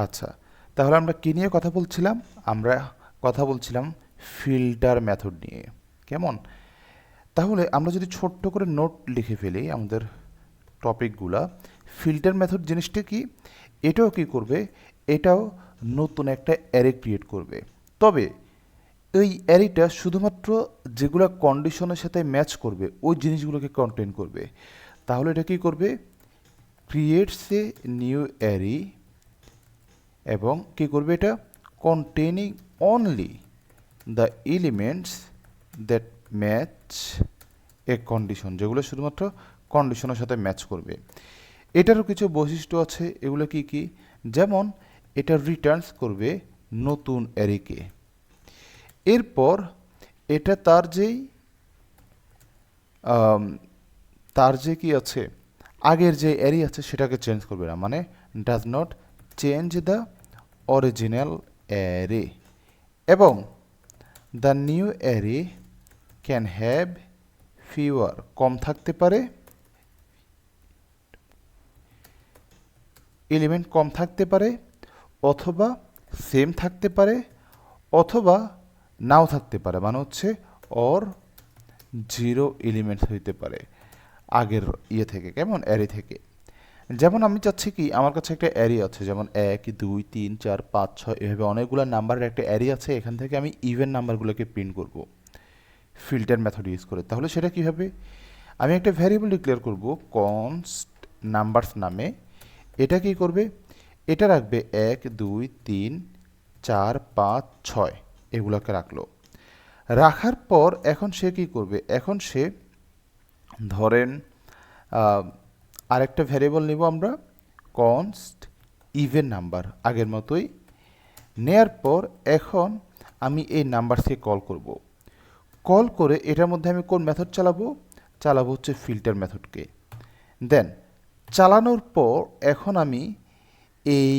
আচ্ছা, তাহলে আমরা কি নিয়ে কথা বলছিলাম? আমরা কথা বলছিলাম ফিল্টার মেথড নিয়ে। কেমন? তাহলে আমরা যদি ছোট্ট করে নোট লিখে ফেলি আমাদের টপিকগুলা, ফিল্টার মেথড জিনিসটা কি? এটাও কি করবে? এটাও নতুন একটা অ্যারে ক্রিয়েট করবে। তবে এই অ্যারেটা শুধুমাত্র যেগুলো কন্ডিশনের সাথে ম্যাচ করবে ওই জিনিসগুলোকে কন্টেন করবে। তাহলে এটা কি করবে? ক্রিয়েটস এ নিউ অ্যারে এবং কি করবে এটা? Containing only the elements that match A condition, যেগুলো শুধুমাত্র কন্ডিশনের সাথে ম্যাচ করবে। এটারও কিছু বৈশিষ্ট্য আছে, এগুলো কি কি? যেমন এটা রিটার্নস করবে নতুন অ্যারেকে। এরপর এটা আম, তার যে কি আছে আগের যে অ্যারে আছে সেটাকে চেঞ্জ করবে না, মানে does not change the original array. এবং the new array can have fewer, কম থাকতে পারে, এলিমেন্ট কম থাকতে পারে, অথবা সেম থাকতে পারে, অথবা নাও থাকতে পারে, মানে হচ্ছে অর জিরো এলিমেন্টস হইতে পারে আগের ইয়ে থেকে, কেমন অ্যারে থেকে। যেমন আমি চাচ্ছি কি, আমার কাছে একটা অ্যারে আছে, যেমন 1 2 3 4 5 6 এভাবে অনেকগুলো নাম্বারের একটা অ্যারে আছে। এখান থেকে আমি ইভেন নাম্বারগুলোকে প্রিন্ট করব ফিল্টার মেথড ইউজ করে। তাহলে সেটা কী হবে? আমি একটা ভ্যারিয়েবল ডিক্লেয়ার করব কনস্ট নাম্বারস নামে। এটা কি করবে? এটা রাখবে 1 2 3 4 5 6 এগুলোকে রাখলো। রাখার পর এখন সে কি করবে? এখন সে ধরেন আরেকটা ভ্যারিয়েবল নিব আমরা, কনস্ট ইভেন নাম্বার, আগের মতোই নেয়ার পর এখন আমি এই নাম্বারসকে কল করব। কল করে এটার মধ্যে আমি কোন মেথড চালাবো? চালাবো হচ্ছে ফিল্টার মেথডকে। দেন চালানোর পর এখন আমি এই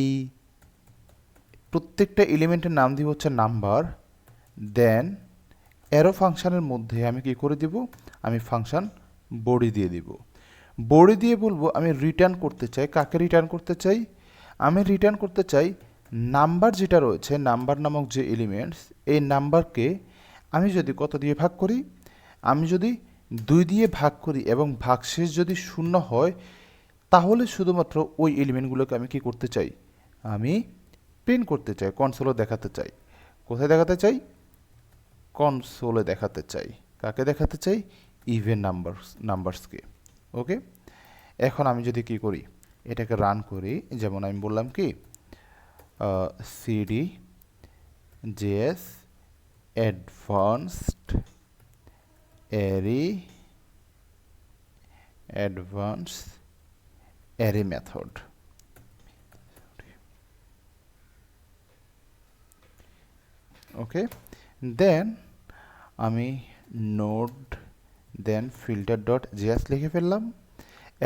প্রত্যেকটা এলিমেন্টের নাম দিব হচ্ছে নাম্বার। দেন অ্যারো ফাংশনের মধ্যে আমি কি করে দিব? আমি ফাংশন বডি দিয়ে দিব। বডি দিয়ে বলবো আমি রিটার্ন করতে চাই। কাকে রিটার্ন করতে চাই? আমি রিটার্ন করতে চাই নাম্বার যেটা রয়েছে, নাম্বার নামক যে এলিমেন্টস, এই নাম্বারকে আমি যদি কত দিয়ে ভাগ করি? আমি যদি 2 দিয়ে ভাগ করি এবং ভাগশেষ যদি 0 হয়, তাহলে শুধুমাত্র ওই এলিমেন্টগুলোকে আমি কি করতে চাই? আমি প্রিন্ট করতে চাই, কনসোলে দেখাতে চাই। কোথায় দেখাতে চাই? কনসোলে দেখাতে চাই। কাকে দেখাতে চাই? ইভেন নাম্বারসকে। ওকে, এখন আমি যদি কি করি, এটাকে রান করি, যেমন আমি বললাম কি CD JS advanced array method. Okay, then আমি node then filter dot JS লিখে ফেললাম।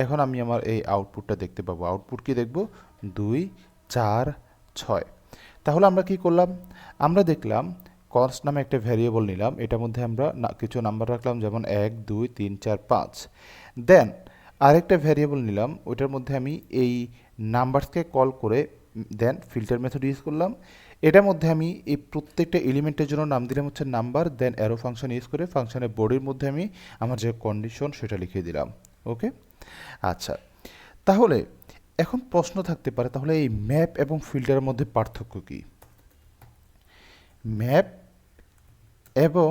এখন আমি আমার এই আউটপুটটা দেখতে পাবো। আউটপুট কি দেখব? 2 4 6। তাহলে আমরা কি করলাম? আমরা দেখলাম কনস্ট নামে একটা ভ্যারিয়েবল নিলাম, এটার মধ্যে আমরা কিছু নাম্বার রাখলাম, যেমন 1 2 3 4 5। দেন আরেকটা ভ্যারিয়েবল নিলাম, ওইটার মধ্যে আমি এই নাম্বারসকে কল করে দেন ফিল্টার মেথড ইউজ করলাম। এটার মধ্যে আমি এই প্রত্যেকটা এলিমেন্টের জন্য নাম দিলাম হচ্ছে নাম্বার। দেন অ্যারো ফাংশন ইউজ করে ফাংশনের বডির মধ্যে আমি আমার যে কন্ডিশন সেটা লিখে দিলাম। ওকে, আচ্ছা, তাহলে এখন প্রশ্ন থাকতে পারে, তাহলে এই ম্যাপ এবং ফিল্টারের মধ্যে পার্থক্য কি? ম্যাপ এবং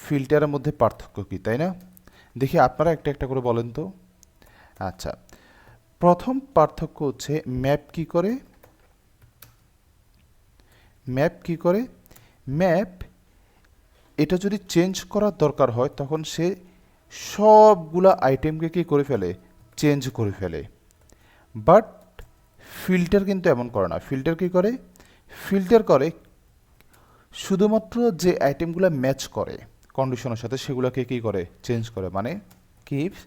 ফিল্টারের মধ্যে পার্থক্য কি, তাই না? দেখি আপনারা একটা একটা করে বলেন তো। আচ্ছা, প্রথম পার্থক্য হচ্ছে ম্যাপ কি করে? ম্যাপ কি করে? ম্যাপ এটা যদি চেঞ্জ করার দরকার হয় তখন সে সবগুলা আইটেমকে কি করে ফেলে? চেঞ্জ করে ফেলে। বাট ফিল্টার কিন্তু এমন করে না। ফিল্টার কি করে? ফিল্টার করে শুধুমাত্র যে আইটেমগুলো ম্যাচ করে কন্ডিশনের সাথে সেগুলোকে কি করে? চেঞ্জ করে, মানে keeps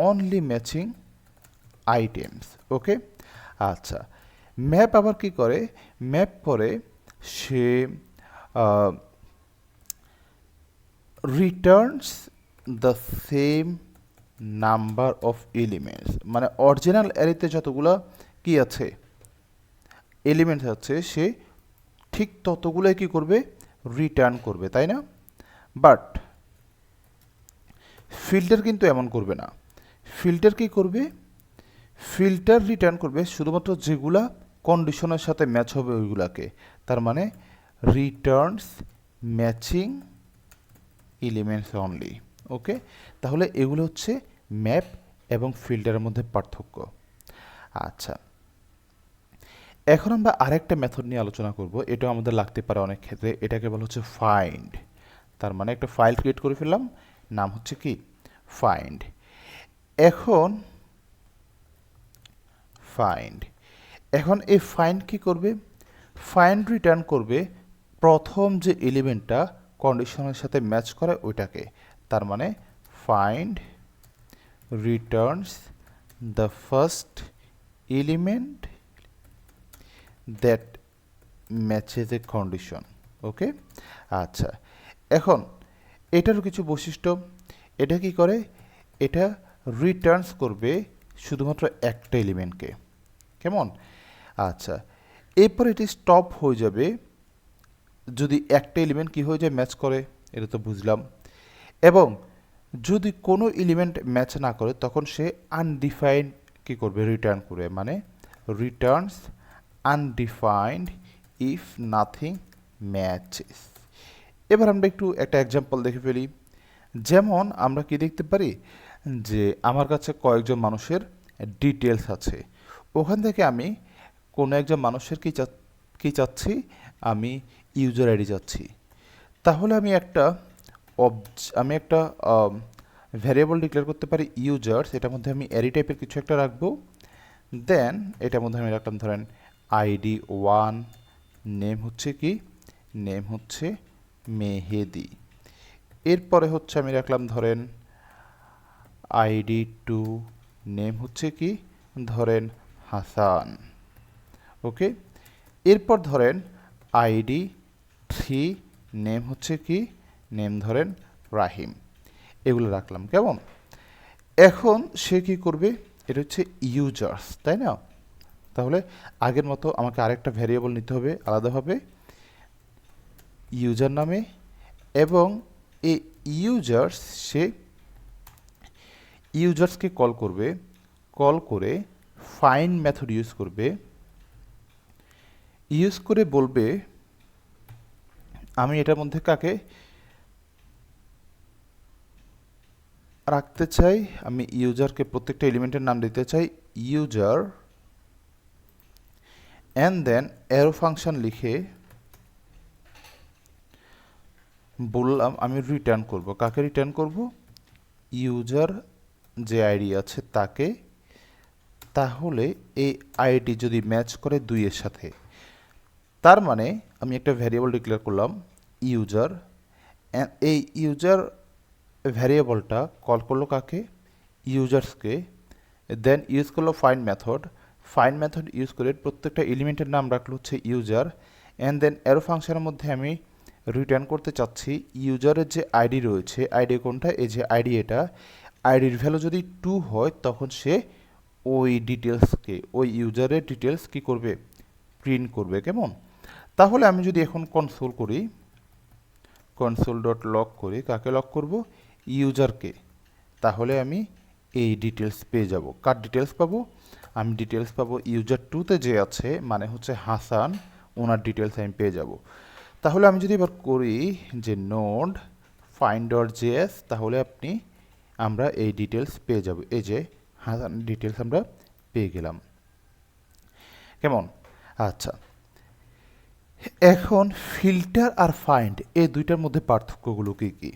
only matching items. Okay, আচ্ছা, ম্যাপ আবার কি করে? ম্যাপ করে সে returns the same number of elements, মানে অরিজিনাল অ্যারেতে যতগুলো কি আছে এলিমেন্ট আছে সে ঠিক ততগুলোই কি করবে, রিটার্ন করবে, তাই না? বাট ফিল্টার কিন্তু এমন করবে না। ফিল্টার কি করবে, ফিল্টার রিটার্ন করবে শুধুমাত্র যেগুলা কন্ডিশনের সাথে ম্যাচ হবে ওইগুলাকে, তার মানে রিটার্নস ম্যাচিং এলিমেন্টস অনলি। ওকে, তাহলে এগুলো হচ্ছে ম্যাপ এবং ফিল্টারের মধ্যে পার্থক্য। আচ্ছা, এখন আমরা আরেকটা মেথড নিয়ে আলোচনা করব, এটা আমাদের লাগতে পারে অনেক ক্ষেত্রে। এটাকে বলা হচ্ছে ফাইন্ড। তার মানে একটা ফাইল ক্রিয়েট করে ফেললাম, নাম হচ্ছে কি ফাইন্ড। এখন ফাইন্ড, এখন এই ফাইন্ড কি করবে, ফাইন্ড রিটার্ন করবে প্রথম যে এলিমেন্টটা কন্ডিশনের সাথে ম্যাচ করে ওইটাকে। তার মানে find returns the first element that matches a condition. Okay, আচ্ছা, এখন এটারও কিছু বৈশিষ্ট্য। এটা কি করে, এটা রিটার্নস করবে শুধুমাত্র একটা এলিমেন্টকে। কেমন? আচ্ছা, এরপর এটি স্টপ হয়ে যাবে যদি একটা এলিমেন্ট কি হয়ে যায়, ম্যাচ করে, এটা তো বুঝলাম। এবং যদি কোনো এলিমেন্ট ম্যাচ না করে তখন সে আনডিফাইন্ড কি করবে, রিটার্ন করবে, মানে Returns undefined if nothing matches. এবার আমরা একটু একটা এক্সাম্পল দেখে ফেলি। যেমন আমরা কি দেখতে পারি যে আমার কাছে কয়েকজন মানুষের ডিটেলস আছে, ওখান থেকে আমি কোনো একজন মানুষের কি চাচ্ছি, আমি ইউজার আইডি চাচ্ছি। তাহলে আমি একটা ভ্যারিয়েবল ডিক্লেয়ার করতে পারি ইউজার্স, এটার মধ্যে আমি অ্যারি টাইপের কিছু একটা রাখবো। দেন এটার মধ্যে আমি রাখলাম ধরেন আইডি 1, নেম হচ্ছে কি, নেম হচ্ছে মেহেদি। এরপরে হচ্ছে আমি রাখলাম ধরেন আইডি 2, নেম হচ্ছে কি, ধরেন হাসান। ওকে, এরপর ধরেন আইডি 3, নেম হচ্ছে কি, নেম ধরেন রাহিম। এগুলো রাখলাম। কেমন? এখন সে কি করবে, এটা হচ্ছে ইউজার্স, তাই না? তাহলে আগের মতো আমাকে আরেকটা ভ্যারিয়েবল নিতে হবে আলাদাভাবে ইউজার নামে, এবং এই ইউজার্স সে ইউজার্সকে কল করবে, কল করে ফাইন্ড মেথড ইউজ করবে, ইউজ করে বলবে আমি এটার মধ্যে কাকে রাখতে চাই, আমি ইউজারকে প্রত্যেকটা এলিমেন্টের নাম দিতে চাই user, and then arrow function লিখে বললাম আমি রিটার্ন করব, কাকে রিটার্ন করব, ইউজার যে আইডি আছে তাকে। তাহলে এই আইডি যদি ম্যাচ করে 2 এর সাথে, তার মানে আমি একটা ভ্যারিয়েবল ডিক্লেয়ার করলাম ইউজার, এই ইউজার ভ্যারিয়েবলটা কল করলো কাকে, ইউজার্সকে। দেন ইউজ করলো find method, find method use করে প্রত্যেকটা এলিমেন্টের নাম রাখলো হচ্ছে ইউজার, অ্যান্ড দেন অ্যারো ফাংশনের মধ্যে আমি রিটার্ন করতে চাচ্ছি ইউজারের যে আইডি রয়েছে, আইডি কোনটা, এই যে আইডি, এটা আইডির ভ্যালু যদি 2 হয় তখন সে ওই ডিটেলসকে, ওই ইউজারের ডিটেলস কি করবে, প্রিন্ট করবে। কেমন? তাহলে আমি যদি এখন কনসোল করি, কনসোল ডট লক করি, কাকে লক করব, ইউজারকে, তাহলে আমি এই ডিটেলস পেয়ে যাব। কার ডিটেলস পাবো, আমি ডিটেলস পাবো ইউজার 2তে যে আছে, মানে হচ্ছে হাসান, ওনার ডিটেলস আমি পেয়ে যাব। তাহলে আমি যদি এবার করি যে নোড ফাইন্ড ডট জেএস, তাহলে আমরা এই ডিটেলস পেয়ে যাব, এই যে হাসান ডিটেলস আমরা পেয়ে গেলাম। কেমন? আচ্ছা, এখন ফিল্টার আর ফাইন্ড এই দুইটার মধ্যে পার্থক্যগুলো কি কি?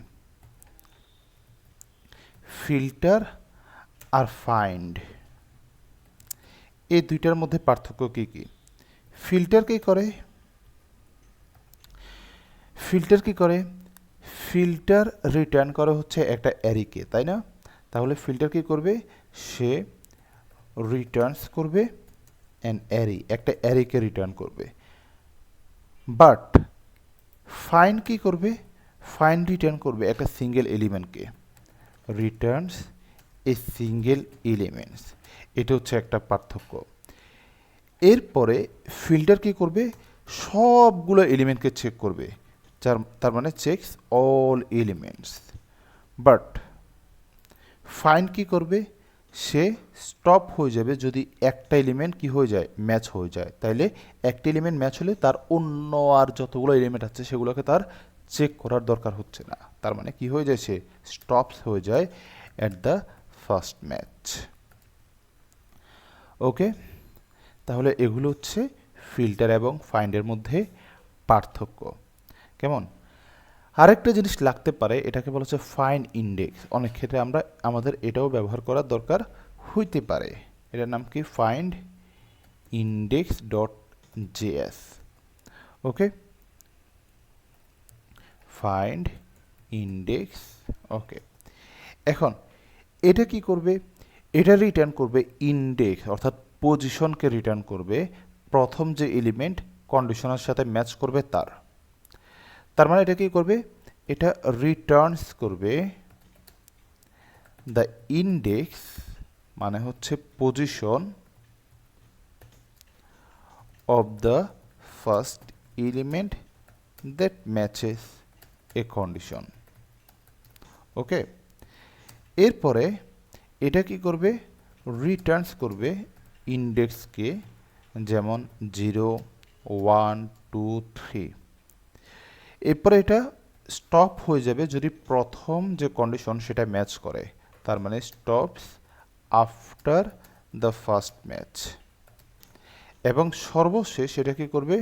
ফিল্টার আর ফাইন্ড এই দুইটার মধ্যে পার্থক্য কি কি? ফিল্টার কি করে, ফিল্টার কি করে, ফিল্টার রিটার্ন করে হচ্ছে একটা অ্যারিকে, তাই না? তাহলে ফিল্টার কি করবে, সে রিটার্নস করবে অ্যান অ্যারি, একটা অ্যারিকে রিটার্ন করবে। বাট ফাইন্ড কি করবে, ফাইন্ড রিটার্ন করবে একটা সিঙ্গেল এলিমেন্টকে, রিটার্নস এ সিঙ্গেল এলিমেন্টস। এটা হচ্ছে একটা পার্থক্য। এরপরে ফিল্টার কি করবে, সবগুলো এলিমেন্টকে চেক করবে, তার মানে checks all elements. But find কি করবে, সে স্টপ হয়ে যাবে যদি একটা এলিমেন্ট কি হয়ে যায়, ম্যাচ হয়ে যায়। তাইলে একটা এলিমেন্ট ম্যাচ হলে তার অন্য আর যতগুলো এলিমেন্ট আছে সেগুলোকে তার চেক করার দরকার হচ্ছে না। তার মানে কি হয়ে যায়, সে স্টপস হয়ে যায় অ্যাট দ্য ফার্স্ট ম্যাচ। ওকে, তাহলে এগুলো হচ্ছে ফিল্টার এবং ফাইন্ডের মধ্যে পার্থক্য। কেমন? আরেকটা জিনিস লাগতে পারে, এটাকে বলা হচ্ছে ফাইন্ড ইন্ডেক্স। অনেক ক্ষেত্রে আমাদের এটাও ব্যবহার করার দরকার হইতে পারে। এটার নাম কি, ফাইন্ড ইন্ডেক্স ডট জেএস। ওকে, ফাইন্ড ইন্ডেক্স। ওকে, এখন এটা কি করবে, এটা রিটার্ন করবে ইন্ডেক্স, অর্থাৎ পজিশনকে রিটার্ন করবে, প্রথম যে এলিমেন্ট কন্ডিশনের সাথে ম্যাচ করবে তার মানে এটা কি করবে, এটা রিটার্নস করবে দ্য ইন্ডেক্স, মানে হচ্ছে position of the first element that matches a condition. Okay, এরপরে এটা কি করবে, রিটার্নস করবে ইন্ডেক্সকে, যেমন 0, 1, 2, 3। এরপরে এটা স্টপ হয়ে যাবে যদি প্রথম যে কন্ডিশন সেটা ম্যাচ করে, তার মানে stops after the first match. এবং সর্বশেষ এটা কি করবে,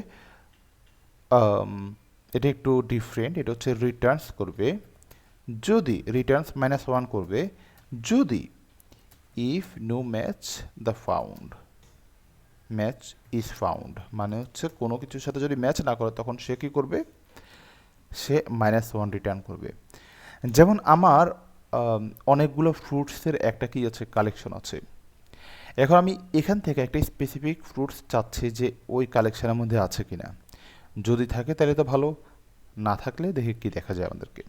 এটা একটু ডিফারেন্ট, এটা হচ্ছে রিটার্নস করবে যদি, রিটার্নস -1 করবে যদি if no match the found, match is found, মানে হচ্ছে কোনো কিছুর সাথে যদি ম্যাচ না করে তখন সে কি করবে, সে -1 রিটার্ন করবে। যেমন আমার অনেকগুলো ফ্রুটসের একটা কি আছে, কালেকশন আছে। এখন আমি এখান থেকে একটা স্পেসিফিক ফ্রুটস চাচ্ছি যে ওই কালেকশনের মধ্যে আছে কিনা, যদি থাকে তাহলে তো ভালো, না থাকলে দেখে কি দেখা যায় আমাদেরকে।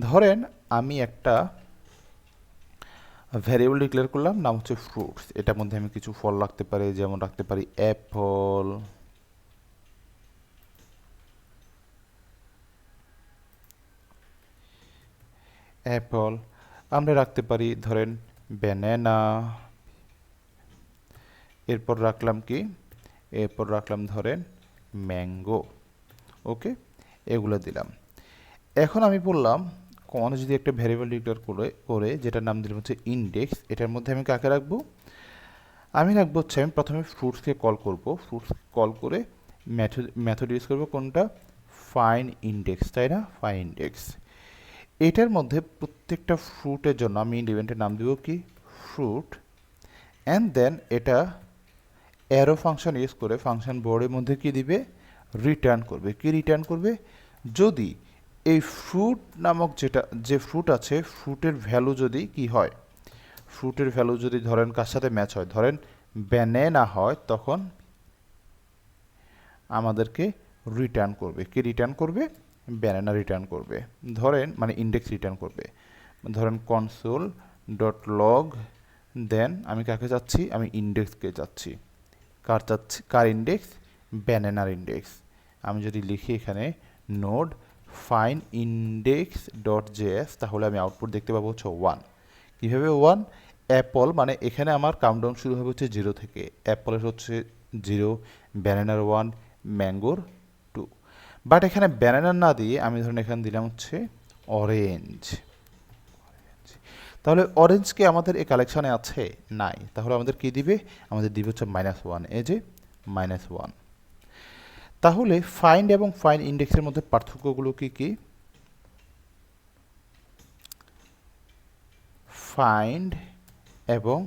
ধরেন আমি একটা ভ্যারিয়েবল ডিক্লেয়ার করলাম, নাম হচ্ছে ফ্রুটস। এটার মধ্যে আমি কিছু ফল রাখতে পারি, যেমন রাখতে পারি অ্যাপল, অ্যাপল। আমরা রাখতে পারি ধরেন ব্যানানা, এরপর রাখলাম কি, এরপর রাখলাম ধরেন ম্যাঙ্গো। ওকে, এগুলো দিলাম। এখন আমি বললাম কোনো যদি একটা ভ্যারিয়েবল ডিক্লেয়ার করে যেটার নাম দিলাম হচ্ছে ইন্ডেক্স, এটার মধ্যে আমি কাকে রাখবো, আমি রাখবো হচ্ছে, আমি প্রথমে ফ্রুটসকে কল করব, ফ্রুটস কল করে মেথড ইউজ করবো কোনটা, ফাইন ইন্ডেক্স, তাই না, ফাইন ইন্ডেক্স। এটার মধ্যে প্রত্যেকটা ফ্রুটের জন্য আমি ইভেন্টের নাম দিব কি, ফ্রুট, অ্যান্ড দেন এটা অ্যারো ফাংশন ইউজ করে ফাংশন বোর্ডের মধ্যে কি দিবে, রিটার্ন করবে। কি রিটার্ন করবে, যদি এই ফ্রুট নামক যে ফ্রুট আছে, ফ্রুটের ভ্যালু যদি কি হয়, ফ্রুটের ভ্যালু যদি ধরেন কার সাথে ম্যাচ হয়, ধরেন ব্যানানা হয়, তখন আমাদেরকে রিটার্ন করবে। কি রিটার্ন করবে, ব্যানানা রিটার্ন করবে। ধরেন মানে ইন্ডেক্স রিটার্ন করবে, ধরেন কনসোল ডট লগ, দেন আমি কাকে যাচ্ছি, আমি ইন্ডেক্সকে যাচ্ছি, কার ইন্ডেক্স, ব্যানানার ইন্ডেক্স। আমি যদি লিখি এখানে node fine index dot JS, তাহলে আমি আউটপুট দেখতে পাবো হচ্ছে 1। কীভাবে 1, অ্যাপল মানে এখানে আমার কাউন্টডাউন শুরু হবে হচ্ছে 0 থেকে, অ্যাপলের হচ্ছে 0, ব্যানানার 1, ম্যাঙ্গোর 2। বাট এখানে ব্যানানা না দিয়ে আমি ধরুন এখানে দিলাম হচ্ছে অরেঞ্জ। তাহলে অরেঞ্জ কি আমাদের এই কালেকশনে আছে, নাই, তাহলে আমাদের কি দিবে, আমাদের দিবে হচ্ছে -1, এই যে -1। তাহলে ফাইন্ড এবং ফাইন্ড ইন্ডেক্সের মধ্যে পার্থক্যগুলো কি কি, ফাইন্ড এবং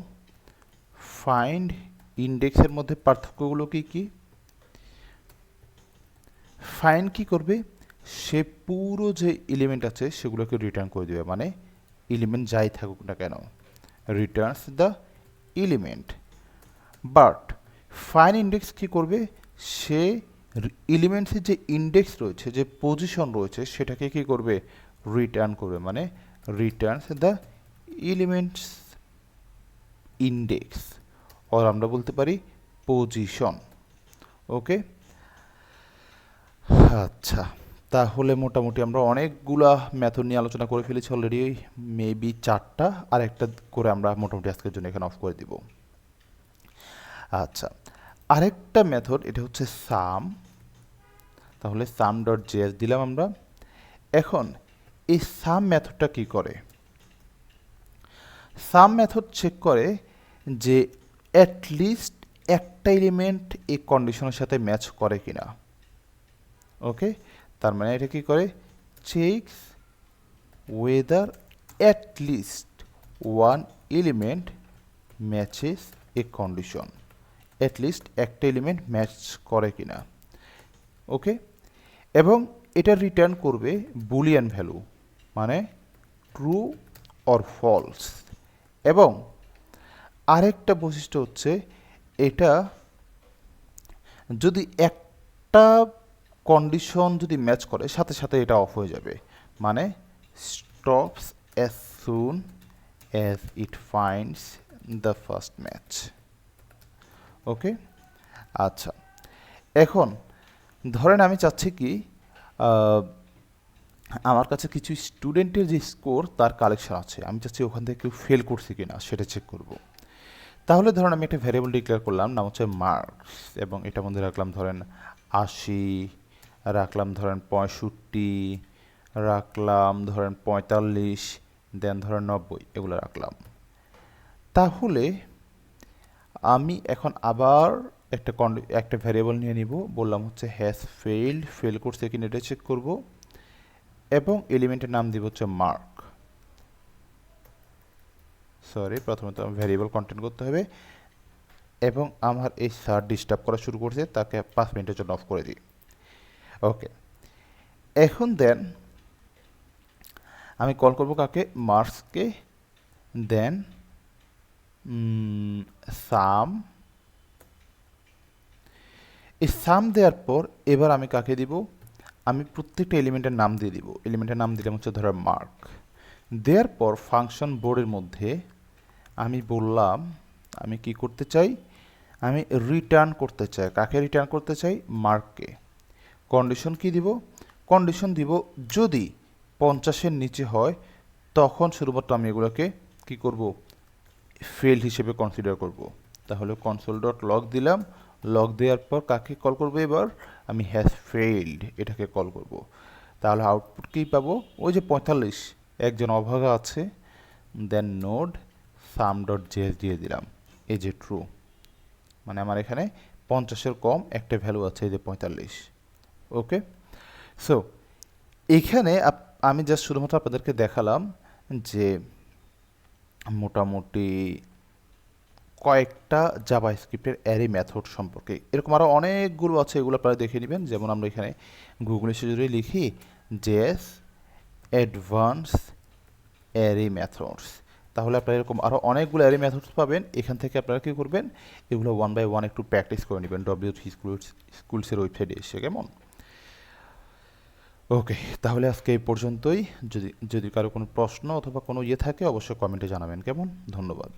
ফাইন্ড ইন্ডেক্সের মধ্যে পার্থক্যগুলো কি কি, ফাইন্ড কি করবে, সে পুরো যে এলিমেন্ট আছে সেগুলোকে রিটার্ন করে দেবে, মানে এলিমেন্ট যাই থাকুক না কেন, Returns the element. But fine index কি করবে, সে এলিমেন্টসের যে ইন্ডেক্স রয়েছে, যে পজিশন রয়েছে, সেটাকে কি করবে, রিটার্ন করবে, মানে রিটার্নস দ্য এলিমেন্টস ইন্ডেক্স, আর আমরা বলতে পারি পজিশন। ওকে, আচ্ছা, তাহলে মোটামুটি আমরা অনেকগুলা মেথড নিয়ে আলোচনা করে ফেলেছি অলরেডি, মেবি 4টা, আর একটা করে আমরা মোটামুটি আজকের জন্য এখানে অফ করে দিব। আচ্ছা, আরেকটা মেথড, এটা হচ্ছে সাম। তাহলে সাম ডট জেএস দিলাম আমরা। এখন এই সাম মেথডটা কি করে? সাম মেথড চেক করে যে অ্যাটলিস্ট একটা এলিমেন্ট এই কন্ডিশনের সাথে ম্যাচ করে কিনা। ওকে, তার মানে এটা কি করে? Checks whether at least one element matches a condition, at least একটা এলিমেন্ট ম্যাচ করে কিনা। ওকে, এবং এটা রিটার্ন করবে বুলিয়ান ভ্যালু, মানে ট্রু অর ফলস। এবং আরেকটা বৈশিষ্ট্য হচ্ছে, এটা যদি একটা কন্ডিশন যদি ম্যাচ করে, সাথে সাথে এটা অফ হয়ে যাবে, মানে stops as soon as it finds the first match. Okay, আচ্ছা, এখন ধরেন আমি চাচ্ছি কি, আমার কাছে কিছু স্টুডেন্টের যে স্কোর তার কালেকশন আছে, আমি চাচ্ছি ওখান থেকে কেউ ফেল করছে কিনা সেটা চেক করব। তাহলে ধরেন আমি একটা ভ্যারিয়েবল ডিক্লেয়ার করলাম, নাম হচ্ছে মার্কস, এবং এটার মধ্যে রাখলাম ধরেন 80, রাখলাম ধরেন 65, রাখলাম ধরেন 45, দেন ধরেন 90, এগুলো রাখলাম। তাহলে আমি এখন আবার একটা ভ্যারিয়েবল নিয়ে নিব, বললাম হচ্ছে হ্যাজ ফেইল্ড, ফেল করছে কিনা এটা চেক করব, এবং এলিমেন্টের নাম দিব হচ্ছে মার্ক। সরি, প্রথমে তো ভ্যারিয়েবল কন্টেন্ট করতে হবে, এবং আমার এই স্যার ডিস্টার্ব করা শুরু করছে, তাকে 5 মিনিটের জন্য অফ করে দিই। ওকে, এখন দেন আমি কল করব কাকে? মার্কসকে। দেন সাম, এই সাম দেওয়ার পর এবার আমি কাকে দিব? আমি প্রত্যেকটা এলিমেন্টের নাম দিয়ে দিব। এলিমেন্টের নাম দিলাম হচ্ছে ধরো মার্ক। দেওয়ার পর ফাংশন বোর্ডের মধ্যে আমি বললাম আমি কি করতে চাই, আমি রিটার্ন করতে চাই। কাকে রিটার্ন করতে চাই? মার্ককে। কন্ডিশন কি দিব? কন্ডিশন দিব যদি 50-এর নিচে হয়, তখন শুধুমাত্র আমি এগুলোকে কি করব? ফেল্ড হিসেবে কনসিডার করব। তাহলে কনসোল ডট লগ দিলাম। লগ দেওয়ার পর কাকে কল করব? এবার আমি হ্যাজ ফেইল্ড এটাকে কল করব। তাহলে আউটপুট কী পাবো? ওই যে 45, একজন অভাগা আছে। দেন নোড সাম ডট জেএস দিয়ে দিলাম, এই যে ট্রু, মানে আমার এখানে 50-এর কম একটা ভ্যালু আছে, এই যে 45। ওকে, সো এইখানে আমি জাস্ট শুধুমাত্র আপনাদেরকে দেখালাম যে মোটামুটি কয়েকটা জাভাস্ক্রিপ্টের অ্যারে মেথড সম্পর্কে। এরকম আরও অনেকগুলো আছে, এগুলো আপনারা দেখে নেবেন। যেমন আমরা এখানে গুগলে যদি লিখি জেএস অ্যাডভান্স অ্যারে মেথডস, তাহলে আপনারা এরকম আরও অনেকগুলো অ্যারে মেথডস পাবেন। এখান থেকে আপনারা কী করবেন, এগুলো 1 বাই 1 একটু প্র্যাকটিস করে নেবেন W3 স্কুলসের ওয়েবসাইটে এসে, কেমন? ওকে, তাহলে আজকে এই পর্যন্তই। যদি কারো কোনো প্রশ্ন অথবা কোনো ইয়ে থাকে অবশ্যই কমেন্টে জানাবেন, কেমন? ধন্যবাদ।